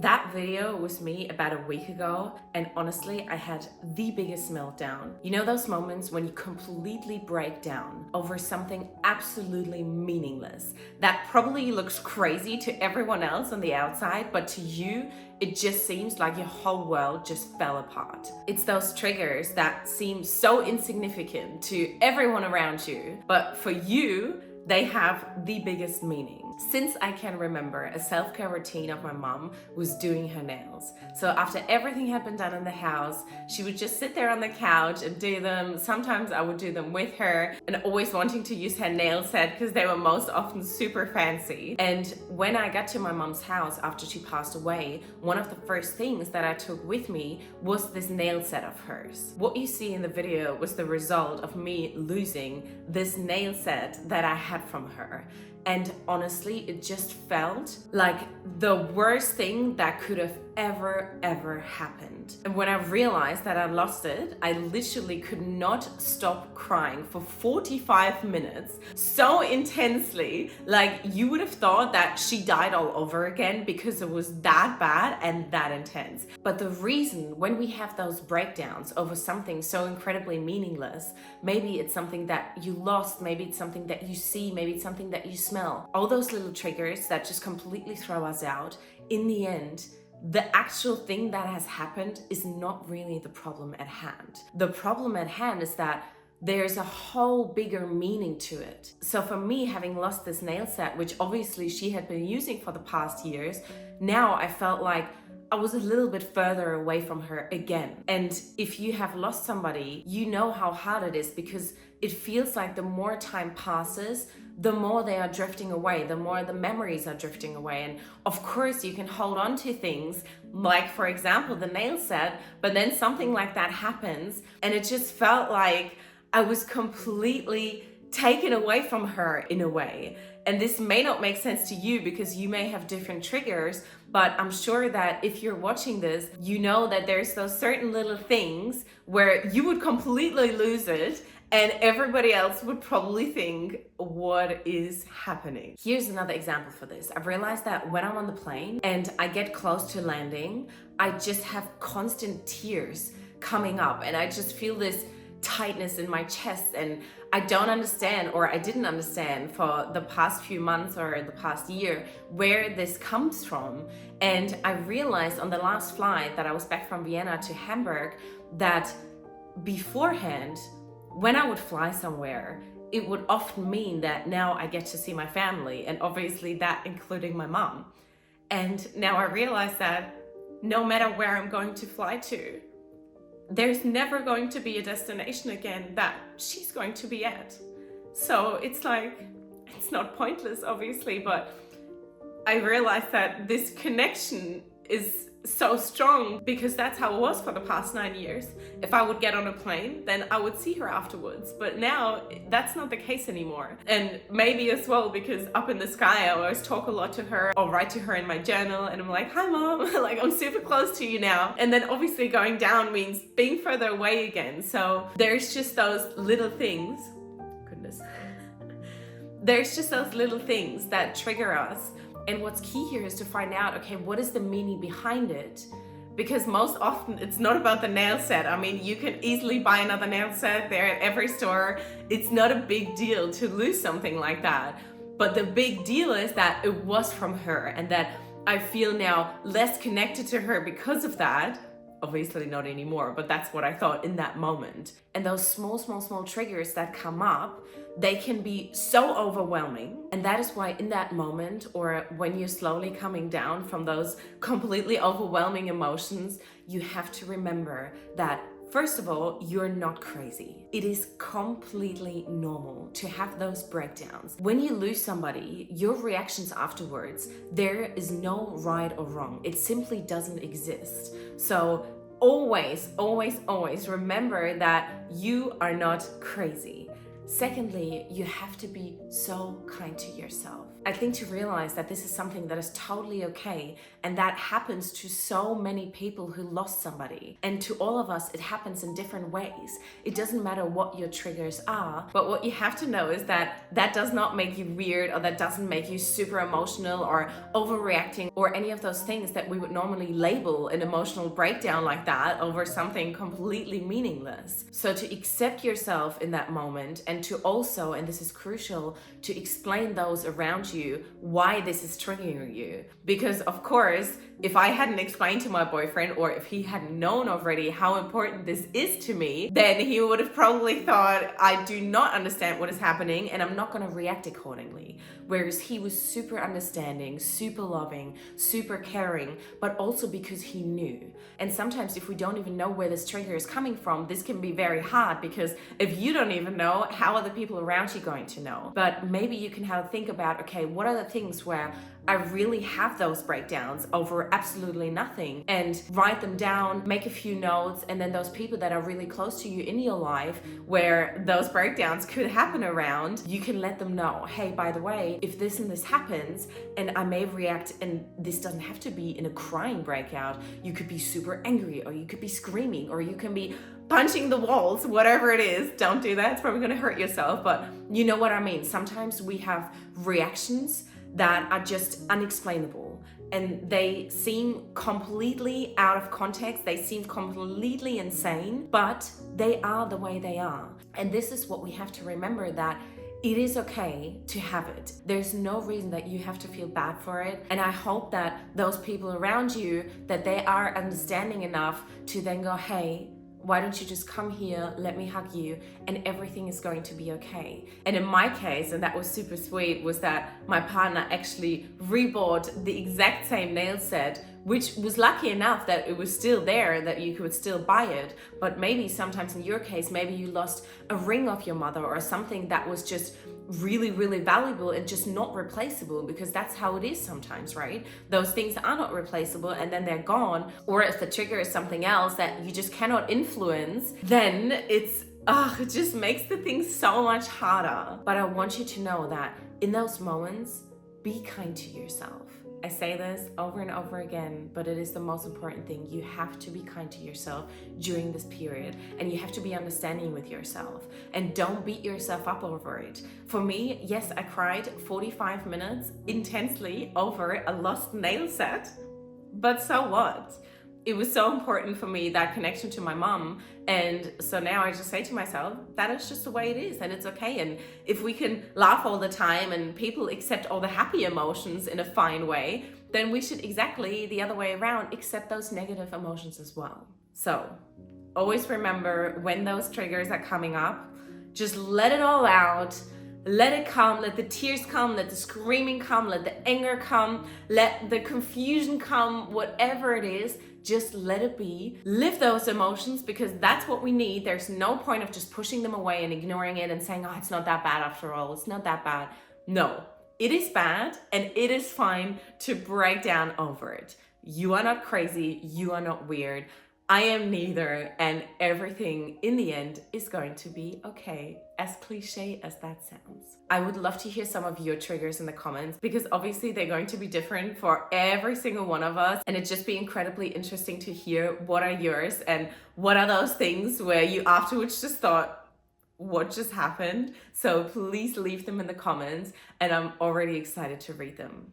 That video was me about a week ago, and honestly, I had the biggest meltdown. You know those moments when you completely break down over something absolutely meaningless that probably looks crazy to everyone else on the outside, but to you, it just seems like your whole world just fell apart. It's those triggers that seem so insignificant to everyone around you, but for you, they have the biggest meaning. Since I can remember, a self-care routine of my mom was doing her nails. So after everything had been done in the house, she would just sit there on the couch and do them. Sometimes I would do them with her, and always wanting to use her nail set because they were most often super fancy. And when I got to my mom's house after she passed away, one of the first things that I took with me was this nail set of hers. What you see in the video was the result of me losing this nail set that I had from her. And honestly, it just felt like the worst thing that could have ever happened. And when I realized that I lost it, I literally could not stop crying for 45 minutes so intensely. Like, you would have thought that she died all over again because it was that bad and that intense. But the reason when we have those breakdowns over something so incredibly meaningless, maybe it's something that you lost, maybe it's something that you see, maybe it's something that you smell, all those little triggers that just completely throw us out, in the end, the actual thing that has happened is not really the problem at hand. The problem at hand is that there's a whole bigger meaning to it. So for me, having lost this nail set, which obviously she had been using for the past years, now I felt like I was a little bit further away from her again. And if you have lost somebody, you know how hard it is, because it feels like the more time passes, the more they are drifting away, the more the memories are drifting away. And of course, you can hold on to things like, for example, the nail set, but then something like that happens, and it just felt like I was completely taken away from her in a way. And this may not make sense to you because you may have different triggers, but I'm sure that if you're watching this, you know that there's those certain little things where you would completely lose it and everybody else would probably think, what is happening? Here's another example for this. I've realized that when I'm on the plane and I get close to landing, I just have constant tears coming up, and I just feel this tightness in my chest, and I don't understand, or I didn't understand for the past few months or the past year, where this comes from. And I realized on the last flight that I was back from Vienna to Hamburg that beforehand, when I would fly somewhere, it would often mean that now I get to see my family, and obviously that including my mom. And now I realize that no matter where I'm going to fly to, there's never going to be a destination again that she's going to be at. So it's like, it's not pointless, obviously, but I realized that this connection is so strong because that's how it was for the past 9 years. If I would get on a plane, then I would see her afterwards. But now that's not the case anymore. And maybe as well because up in the sky, I always talk a lot to her. I'll write to her in my journal and I'm like, hi mom, like I'm super close to you now. And then obviously going down means being further away again. So there's just those little things. Goodness. There's just those little things that trigger us. And what's key here is to find out, okay, what is the meaning behind it? Because most often it's not about the nail set. I mean, you can easily buy another nail set there at every store. It's not a big deal to lose something like that. But the big deal is that it was from her, and that I feel now less connected to her because of that. Obviously not anymore, but that's what I thought in that moment. And those small triggers that come up, they can be so overwhelming. And that is why in that moment, or when you're slowly coming down from those completely overwhelming emotions, you have to remember that, first of all, you're not crazy. It is completely normal to have those breakdowns. When you lose somebody, your reactions afterwards, there is no right or wrong. It simply doesn't exist. So always remember that you are not crazy. Secondly, you have to be so kind to yourself. I think to realize that this is something that is totally okay, and that happens to so many people who lost somebody. And to all of us, it happens in different ways. It doesn't matter what your triggers are, but what you have to know is that that does not make you weird, or that doesn't make you super emotional or overreacting, or any of those things that we would normally label an emotional breakdown like that over something completely meaningless. So to accept yourself in that moment, and to also, and this is crucial, to explain those around you why this is triggering you. Because of course, if I hadn't explained to my boyfriend, or if he hadn't known already how important this is to me, then he would have probably thought, I do not understand what is happening and I'm not going to react accordingly. Whereas he was super understanding, super loving, super caring, but also because he knew. And sometimes if we don't even know where this trigger is coming from, this can be very hard, because if you don't even know, how are the people around you going to know? But maybe you can have a think about, okay, what are the things where I really have those breakdowns over absolutely nothing, and write them down, make a few notes, and then those people that are really close to you in your life where those breakdowns could happen around, you can let them know, hey, by the way, if this and this happens and I may react, and this doesn't have to be in a crying breakout, you could be super angry, or you could be screaming, or you can be punching the walls, whatever it is. Don't do that, it's probably gonna hurt yourself, but you know what I mean. Sometimes we have reactions that are just unexplainable, and they seem completely out of context, they seem completely insane, but they are the way they are. And this is what we have to remember, that it is okay to have it. There's no reason that you have to feel bad for it. And I hope that those people around you, that they are understanding enough to then go, hey, why don't you just come here, let me hug you, and everything is going to be okay. And in my case, and that was super sweet, was that my partner actually rebought the exact same nail set, which was lucky enough that it was still there, that you could still buy it. But maybe sometimes in your case, maybe you lost a ring of your mother, or something that was just really, really valuable and just not replaceable, because that's how it is sometimes, right? Those things are not replaceable and then they're gone. Or if the trigger is something else that you just cannot influence, then it just makes the thing so much harder. But I want you to know that in those moments, be kind to yourself. I say this over and over again, but it is the most important thing. You have to be kind to yourself during this period, and you have to be understanding with yourself, and don't beat yourself up over it. For me, yes, I cried 45 minutes intensely over a lost nail set, but so what? It was so important for me, that connection to my mom. And so now I just say to myself, that is just the way it is, and it's okay. And if we can laugh all the time and people accept all the happy emotions in a fine way, then we should exactly the other way around accept those negative emotions as well. So always remember, when those triggers are coming up, just let it all out. Let it come, let the tears come, let the screaming come, let the anger come, let the confusion come, whatever it is, just let it be. Live those emotions, because that's what we need. There's no point of just pushing them away and ignoring it and saying, oh, it's not that bad after all, it's not that bad. No, it is bad, and it is fine to break down over it. You are not crazy, you are not weird. I am neither, and everything in the end is going to be okay, as cliche as that sounds. I would love to hear some of your triggers in the comments, because obviously they're going to be different for every single one of us, and it'd just be incredibly interesting to hear what are yours, and what are those things where you afterwards just thought, what just happened? So please leave them in the comments, and I'm already excited to read them.